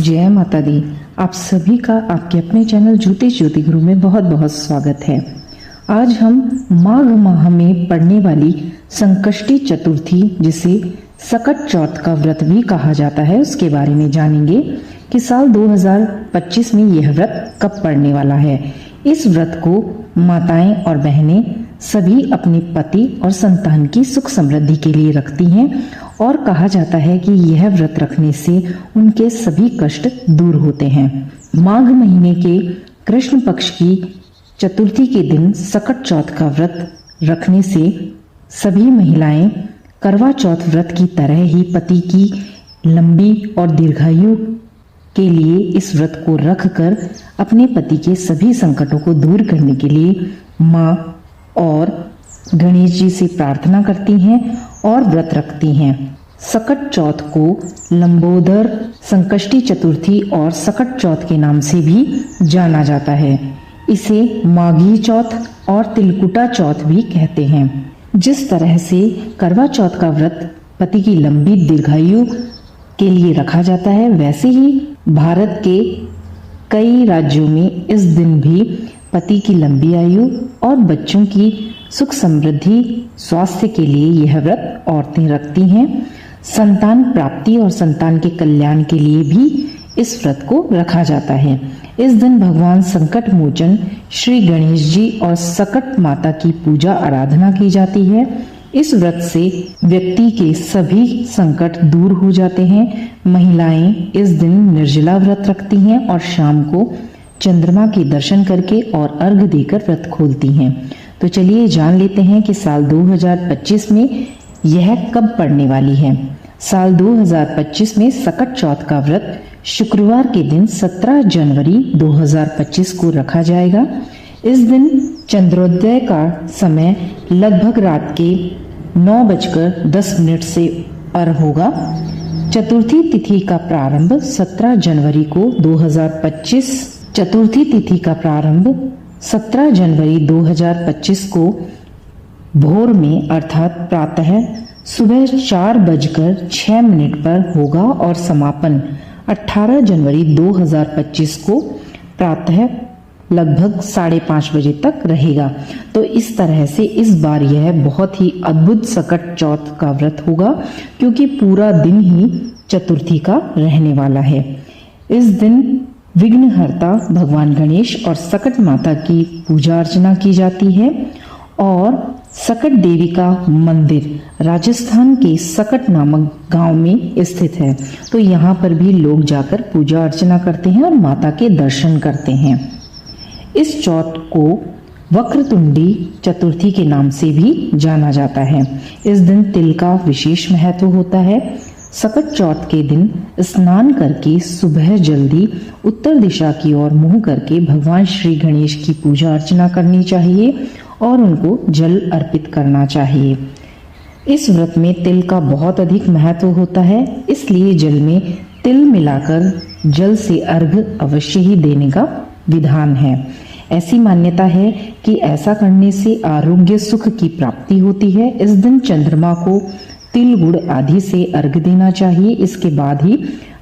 जय माता दी। आप सभी का आपके अपने चैनल ज्योतिष ज्योति गुरु में बहुत बहुत स्वागत है। आज हम माघ माह में पड़ने वाली संकष्टी चतुर्थी, जिसे सकट चौथ का व्रत भी कहा जाता है, उसके बारे में जानेंगे कि साल 2025 में यह व्रत कब पड़ने वाला है। इस व्रत को माताएं और बहनें सभी अपने पति और संतान की सुख समृद्धि के लिए रखती हैं और कहा जाता है कि यह व्रत रखने से उनके सभी कष्ट दूर होते हैं। माघ महीने के कृष्ण पक्ष की चतुर्थी के दिन सकट चौथ का व्रत रखने से सभी महिलाएं करवा चौथ व्रत की तरह ही पति की लंबी और दीर्घायु के लिए इस व्रत को रखकर अपने पति के सभी संकटों को दूर करने के लिए मां और गणेश जी से प्रार्थना करती हैं और व्रत रखती हैं। सकट चौथ को लंबोदर, संकष्टी चतुर्थी और सकट चौथ के नाम से भी जाना जाता है। इसे माघी चौथ और तिलकुटा चौथ भी कहते हैं। जिस तरह से करवा चौथ का व्रत पति की लंबी दीर्घायु के लिए रखा जाता है, वैसे ही भारत के कई राज्यों में इस दिन भी पति की लंबी आयु और बच्चों की सुख समृद्धि स्वास्थ्य के लिए यह व्रत औरतें रखती हैं। संतान प्राप्ति और संतान के कल्याण के लिए भी इस व्रत को रखा जाता है। इस दिन भगवान संकट मोचन श्री गणेश जी और सकट माता की पूजा आराधना की जाती है। इस व्रत से व्यक्ति के सभी संकट दूर हो जाते हैं। महिलाएं इस दिन निर्जला व्रत रखती हैं और शाम को चंद्रमा के दर्शन करके और अर्घ देकर व्रत खोलती हैं। तो चलिए जान लेते हैं कि साल 2025 में यह कब पड़ने वाली है। साल 2025 में सकट चौथ का व्रत शुक्रवार के दिन 17 जनवरी 2025 को रखा जाएगा। इस दिन चंद्रोदय का समय लगभग रात के 9:10 से पर होगा। चतुर्थी तिथि का प्रारंभ 17 जनवरी को 2025 चतुर्थी तिथि का प्रारंभ 17 जनवरी 2025 को भोर में अर्थात प्रातः सुबह 4:06 पर होगा और समापन 18 जनवरी 2025 को प्रातः लगभग 5:30 बजे तक रहेगा। तो इस तरह से इस बार यह बहुत ही अद्भुत सकट चौथ का व्रत होगा, क्योंकि पूरा दिन ही चतुर्थी का रहने वाला है। इस दिन विघ्नहर्ता भगवान गणेश और सकट माता की पूजा अर्चना की जाती है और सकट देवी का मंदिर राजस्थान के सकट नामक गांव में स्थित है। तो यहाँ पर भी लोग जाकर पूजा अर्चना करते हैं और माता के दर्शन करते हैं। इस चौथ को वक्रतुंडी चतुर्थी के नाम से भी जाना जाता है। इस दिन तिल का विशेष महत्व होता है। सकट चौथ के दिन स्नान करके सुबह जल्दी उत्तर दिशा की ओर मुंह करके भगवान श्री गणेश की पूजा अर्चना करनी चाहिए और उनको जल अर्पित करना चाहिए। इस व्रत में तिल का बहुत अधिक महत्व होता है, इसलिए जल में तिल मिलाकर जल से अर्घ अवश्य ही देने का विधान है। ऐसी मान्यता है कि ऐसा करने से आरोग्य सुख की प्राप्ति होती है। इस दिन चंद्रमा को तिल गुड़ आदि से अर्घ देना चाहिए। इसके बाद ही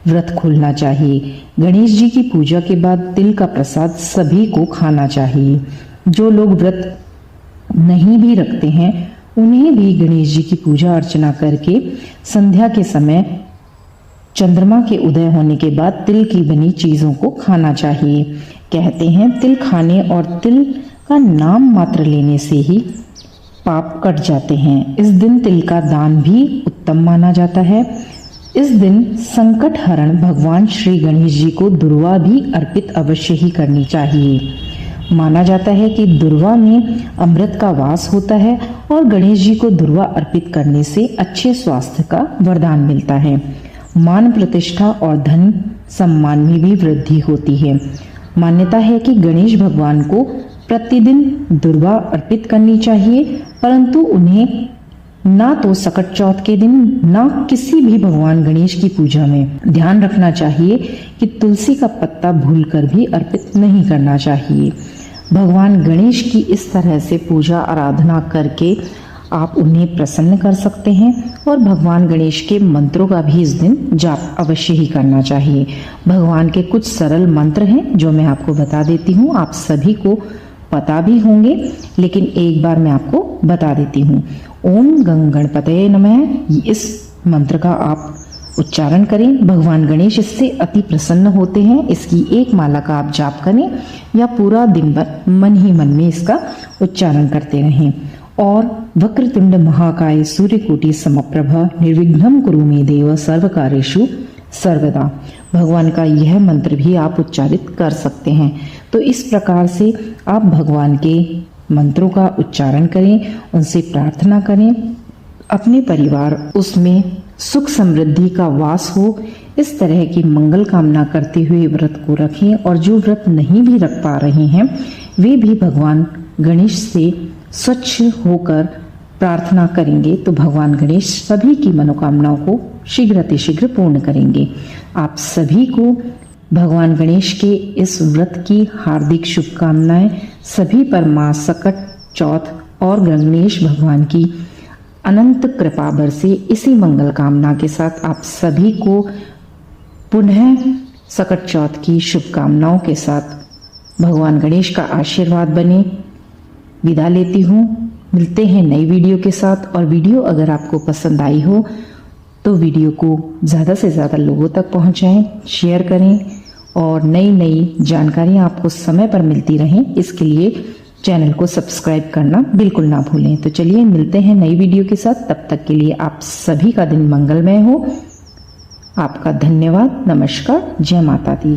व्रत खोलना चाहिए। गणेश जी की पूजा के बाद तिल का प्रसाद सभी को खाना चाहिए। जो लोग व्रत नहीं भी रखते हैं, उन्हें भी गणेश जी की पूजा अर्चना करके संध्या के समय चंद्रमा के उदय होने के बाद तिल की बनी चीजों को खाना चाहिए। कहते हैं तिल खाने और तिल का नाम मात्र लेने से ही पाप कट जाते हैं। इस दिन तिल का दान भी उत्तम माना जाता है। इस दिन संकट हरण भगवान श्री गणेश जी को दुर्वा भी अर्पित अवश्य ही करनी चाहिए। माना जाता है कि दुर्वा में अमृत का वास होता है और गणेश जी को दुर्वा अर्पित करने से अच्छे स्वास्थ्य का वरदान मिलता है। मान प्रतिष्ठा और धन सम्मान में भी वृद्धि होती है। मान्यता है कि गणेश भगवान को प्रतिदिन दुर्वा अर्पित करनी चाहिए, परंतु उन्हें ना तो सकट चौथ के दिन ना किसी भी भगवान गणेश की पूजा में ध्यान रखना चाहिए कि तुलसी का पत्ता भूलकर भी अर्पित नहीं करना चाहिए। भगवान गणेश की इस तरह से पूजा आराधना करके आप उन्हें प्रसन्न कर सकते हैं और भगवान गणेश के मंत्रों का भी इस दिन जाप अवश्य ही करना चाहिए। भगवान के कुछ सरल मंत्र हैं जो मैं आपको बता देती हूँ, आप सभी को पता भी होंगे, लेकिन एक बार मैं आपको बता देती हूँ। ओम गंग गणपतये नमः, इस मंत्र का आप उच्चारण करें। भगवान गणेश इससे अति प्रसन्न होते हैं। इसकी एक माला का आप जाप करें या पूरा दिन भर मन ही मन में इसका उच्चारण करते रहें। और वक्रतुंड महाकाय सूर्यकोटि समप्रभ निर्विघ्नं कुरु मे देव सर्वकार्येषु सर्वदा, भगवान का यह मंत्र भी आप उच्चारित कर सकते हैं। तो इस प्रकार से आप भगवान के मंत्रों का उच्चारण करें, उनसे प्रार्थना करें, अपने परिवार उसमें सुख समृद्धि का वास हो, इस तरह की मंगल कामना करते हुए व्रत को रखें। और जो व्रत नहीं भी रख पा रहे हैं वे भी भगवान गणेश से स्वच्छ होकर प्रार्थना करेंगे तो भगवान गणेश सभी की मनोकामनाओं को शीघ्र अतिशीघ्र पूर्ण करेंगे। आप सभी को भगवान गणेश के इस व्रत की हार्दिक शुभकामनाएं। सभी पर मां सकट चौथ और गणेश भगवान की अनंत कृपा बरसे। इसी मंगल कामना के साथ आप सभी को पुनः सकट चौथ की शुभकामनाओं के साथ भगवान गणेश का आशीर्वाद बने। विदा लेती हूँ, मिलते हैं नई वीडियो के साथ। और वीडियो अगर आपको पसंद आई हो तो वीडियो को ज़्यादा से ज़्यादा लोगों तक पहुँचाएं, शेयर करें और नई नई जानकारियाँ आपको समय पर मिलती रहें, इसके लिए चैनल को सब्सक्राइब करना बिल्कुल ना भूलें। तो चलिए मिलते हैं नई वीडियो के साथ, तब तक के लिए आप सभी का दिन मंगलमय हो। आपका धन्यवाद। नमस्कार। जय माता दी।